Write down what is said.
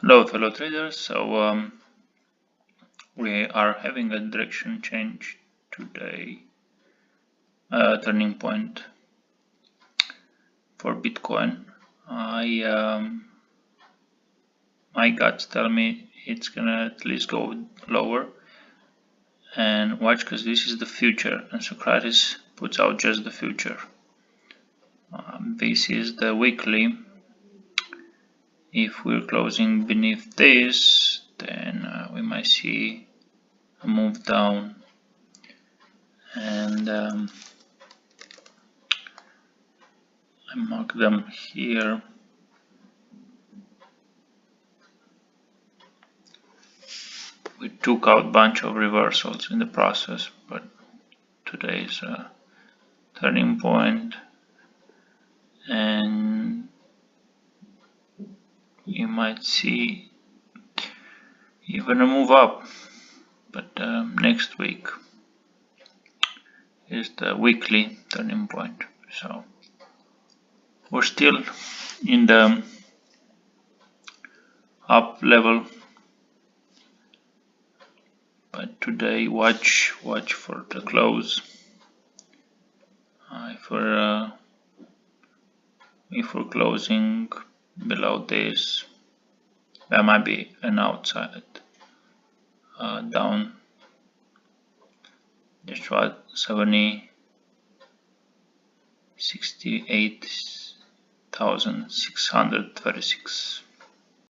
Hello, fellow traders. We are having a direction change today, turning point for Bitcoin. My guts tell me it's gonna at least go lower, and watch, because this is the future, and Socrates puts out just the future. This is the weekly. If we're closing beneath this, then we might see a move down, and I mark them here. We took out a bunch of reversals in the process, but today is a turning point, and you might see even a move up. But next week is the weekly turning point. So we're still in the up level, but today watch for the close. If we're closing below this, there might be an outside down. Just what 68,636.